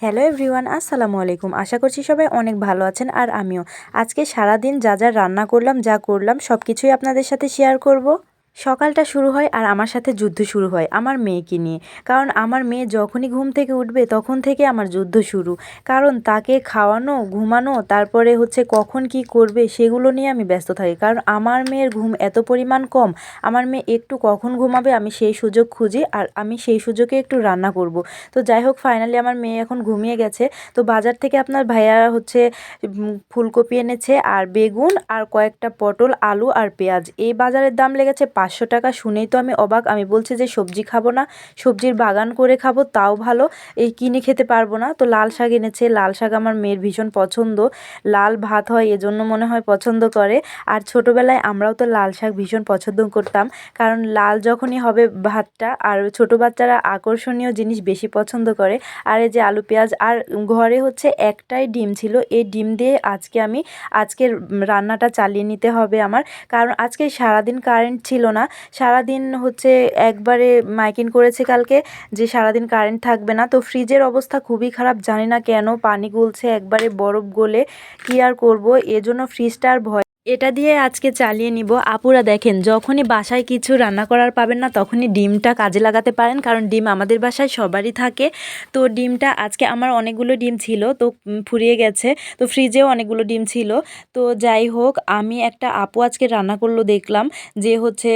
Hello everyone, আসসালামু আলাইকুম। আশা করছি সবাই অনেক ভালো আছেন আর আমিও। আজকে সারাদিন যা যা রান্না করলাম, যা করলাম সব কিছুই আপনাদের সাথে শেয়ার করব। সকালটা শুরু হয় আর আমার সাথে যুদ্ধ শুরু হয় আমার মেয়েকে নিয়ে। কারণ আমার মেয়ে যখনই ঘুম থেকে উঠবে তখন থেকে আমার যুদ্ধ শুরু। কারণ তাকে খাওয়ানো, ঘুমানো, তারপরে হচ্ছে কখন কি করবে সেগুলো নিয়ে আমি ব্যস্ত থাকি। কারণ আমার মেয়ের ঘুম এত পরিমাণ কম, আমার মেয়ে একটু কখন ঘুমাবে আমি সেই সুযোগ খুঁজি আর আমি সেই সুযোগে একটু রান্না করব। তো যাই হোক, ফাইনালি আমার মেয়ে এখন ঘুমিয়ে গেছে। তো বাজার থেকে আপনার ভাইয়া হচ্ছে ফুলকপি এনেছে আর বেগুন আর কয়েকটা পটল, আলু আর পেঁয়াজ। এই বাজারের দাম লেগেছে 500 টাকা। শুনেই তো আমি অবাক। আমি বলছি যে সবজি খাবো না, সবজির বাগান করে খাবো তাও ভালো, এই কিনে খেতে পারবো না। তো লাল শাক এনেছে, লাল শাক আমার মেয়ের ভীষণ পছন্দ। লাল ভাত হয় এজন্য মনে হয় পছন্দ করে। আর ছোটোবেলায় আমরাও তো লাল শাক ভীষণ পছন্দ করতাম, কারণ লাল যখনই হবে ভাতটা, আর ছোট বাচ্চারা আকর্ষণীয় জিনিস বেশি পছন্দ করে। আর এই যে আলু পেঁয়াজ, আর ঘরে হচ্ছে একটাই ডিম ছিল, এই ডিম দিয়ে আজকের রান্নাটা চালিয়ে নিতে হবে আমার। কারণ আজকে সারাদিন কারেন্ট ছিল না, সারাদিন হচ্ছে একবারে মাইকিং করেছে কালকে যে সারাদিন কারেন্ট থাকবে না। তো ফ্রিজের অবস্থা খুবই খারাপ, জানি না কেন পানি গলছে একবারে বরফ গলে। কি আর করব, এজন্য ফ্রিজটা আর ভয়, এটা দিয়ে আজকে চালিয়ে নিব। আপুরা দেখেন, যখনই বাসায় কিছু রান্না করার পাবেন না তখনই ডিমটা কাজে লাগাতে পারেন, কারণ ডিম আমাদের বাসায় সবারই থাকে। তো ডিমটা আজকে আমার অনেকগুলো ডিম ছিল, তো ফুরিয়ে গেছে। তো ফ্রিজেও অনেকগুলো ডিম ছিল। তো যাই হোক, আমি একটা আপু আজকে রান্না করলো দেখলাম যে হচ্ছে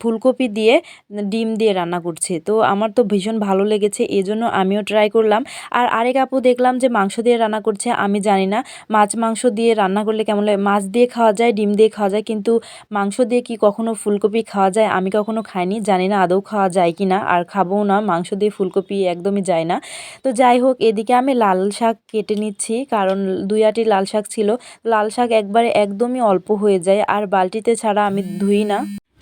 ফুলকপি দিয়ে ডিম দিয়ে রান্না করছে। তো আমার তো ভীষণ ভালো লেগেছে, এজন্য আমিও ট্রাই করলাম। আর আরেক আপু দেখলাম যে মাংস দিয়ে রান্না করছে। আমি জানি না মাছ মাংস দিয়ে রান্না করলে কেমন লাগে। মাছ দিয়ে খাওয়া যায়, ডিম দিয়ে খাওয়া যায়, কিন্তু মাংস দিয়ে কি কখনো ফুলকপি খাওয়া যায়? আমি কখনো খাইনি, জানি না আদৌ খাওয়া যায় কি না, আর খাবও না। মাংস দিয়ে ফুলকপি একদমই যায় না। তো যাই হোক, এদিকে আমি লাল শাক কেটে নিচ্ছি, কারণ 2 আটি লাল শাক ছিল। লাল শাক একবারে একদমই অল্প হয়ে যায়, আর বালতিতে ছাড়া আমি ধুই না।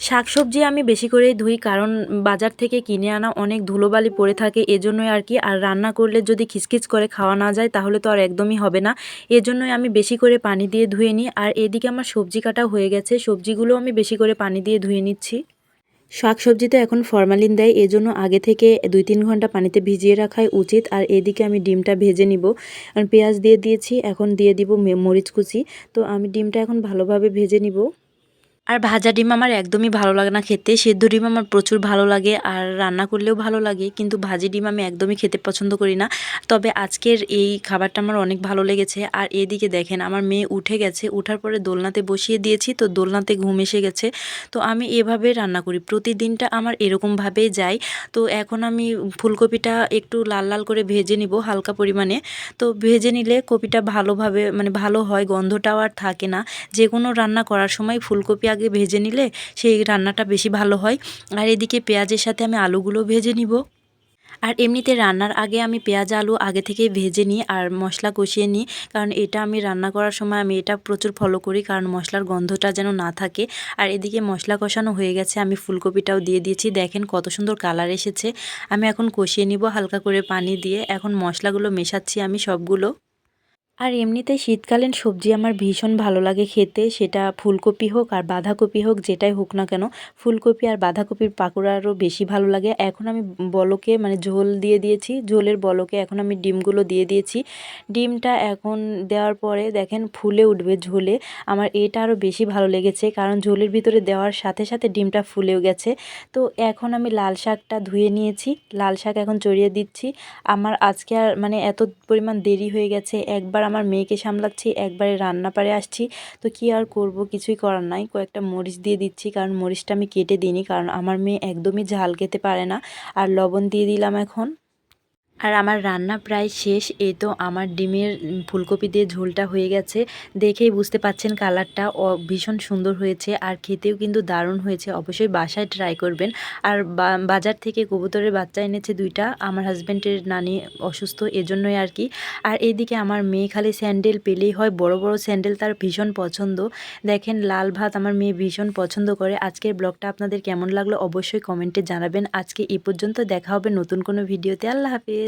শাকসবজি আমি বেশি করেই ধুই, কারণ বাজার থেকে কিনে আনা অনেক ধুলোবালি পড়ে থাকে, এজন্যই আর কি। আর রান্না করলে যদি খিচখিচ করে খাওয়া না যায় তাহলে তো আর একদমই হবে না, এজন্যই আমি বেশি করে পানি দিয়ে ধুয়ে নিই। আর এদিকে আমার সবজি কাটা হয়ে গেছে, সবজিগুলো আমি বেশি করে পানি দিয়ে ধুয়ে নিচ্ছি। শাকসবজিতে এখন ফরমালিন দেয়, এজন্য আগে থেকে 2-3 ঘন্টা পানিতে ভিজিয়ে রাখাই উচিত। আর এদিকে আমি ডিমটা ভেজে নিব, পেঁয়াজ দিয়ে দিয়েছি, এখন দিয়ে দিব মরিচ কুচি। তো আমি ডিমটা এখন ভালোভাবে ভেজে নিব। আর ভাজা ডিম আমার একদমই ভালো লাগে না খেতে, সেদ্ধ ডিম আমার প্রচুর ভালো লাগে, আর রান্না করলেও ভালো লাগে, কিন্তু ভাজি ডিম আমি একদমই খেতে পছন্দ করি না। তবে আজকের এই খাবারটা আমার অনেক ভালো লেগেছে। আর এদিকে দেখেন, আমার মেয়ে উঠে গেছে, উঠার পরে দোলনাতে বসিয়ে দিয়েছি, তো দোলনাতে ঘুম এসে গেছে। তো আমি এভাবে রান্না করি, প্রতিদিনটা আমার এরকমভাবেই যায়। তো এখন আমি ফুলকপিটা একটু লাল লাল করে ভেজে নিব হালকা পরিমাণে। তো ভেজে নিলে কপিটা ভালোভাবে মানে ভালো হয়, গন্ধটাও আর থাকে না। যে কোনো রান্না করার সময় ফুলকপি আগে ভেজে নিলে সেই রান্নাটা বেশি ভালো হয়। আর এদিকে পেঁয়াজের সাথে আমি আলুগুলো ভেজে নিব। আর এমনিতে রান্নার আগে আমি পেঁয়াজ আলু আগে থেকে ভেজে নিই আর মশলা কষিয়ে নিই, কারণ এটা আমি রান্না করার সময় আমি এটা প্রচুর ফলো করি, কারণ মশলার গন্ধটা যেন না থাকে। আর এদিকে মশলা কষানো হয়ে গেছে, আমি ফুলকপিটাও দিয়ে দিয়েছি, দেখেন কত সুন্দর কালার এসেছে। আমি এখন কষিয়ে নিব হালকা করে পানি দিয়ে। এখন মশলাগুলো মেশাচ্ছি আমি সবগুলো। আর এমনিতে শীতকালীন সবজি আমার ভীষণ ভালো লাগে খেতে, সেটা ফুলকপি হোক আর বাঁধাকপি হোক, যেটাই হোক না কেন। ফুলকপি আর বাঁধাকপির পাকোড়া আরও বেশি ভালো লাগে। এখন আমি বলকে মানে ঝোল দিয়ে দিয়েছি, ঝোলের বলকে এখন আমি ডিমগুলো দিয়ে দিয়েছি। ডিমটা এখন দেওয়ার পরে দেখেন ফুলে উঠবে ঝোলে। আমার এটা আরও বেশি ভালো লেগেছে, কারণ ঝোলের ভিতরে দেওয়ার সাথে সাথে ডিমটা ফুলেও গেছে। তো এখন আমি লাল শাকটা ধুয়ে নিয়েছি, লাল শাক এখন চড়িয়ে দিচ্ছি। আমার আজকে আর মানে এত পরিমাণ দেরি হয়ে গেছে, একবার আমার মেয়েকে সামলাচ্ছি, একবারে রান্নাপাড়ে আসছি। তো কি আর করব, কিছুই করার নাই। কয়েকটা মরিচ দিয়ে দিচ্ছি, কারণ মরিচটা আমি কেটে দিইনি, কারণ আমার মেয়ে একদমই ঝাল খেতে পারে না। আর লবণ দিয়ে দিলাম এখন। আর আমার রান্না প্রায় শেষ। এই তো আমার ডিমের ফুলকপি দিয়ে ঝোলটা হয়ে গেছে, দেখেই বুঝতে পাচ্ছেন কালারটা ভীষণ সুন্দর হয়েছে, আর খেতেও কিন্তু দারুণ হয়েছে। অবশ্যই বাসায় ট্রাই করবেন। আর বাজার থেকে কবুতরের বাচ্চা এনেছে 2টা, আমার হাজব্যান্ডের নানি অসুস্থ, এজন্যই আর কি। আর এইদিকে আমার মেয়ে খালি স্যান্ডেল পেলেই হয়, বড় বড় স্যান্ডেল তার ভীষণ পছন্দ। দেখেন লাল ভাত আমার মেয়ে ভীষণ পছন্দ করে। আজকের ব্লগটা আপনাদের কেমন লাগলো অবশ্যই কমেন্টে জানাবেন। আজকে এই পর্যন্ত, দেখা হবে নতুন কোনো ভিডিওতে। আল্লাহ হাফিজ।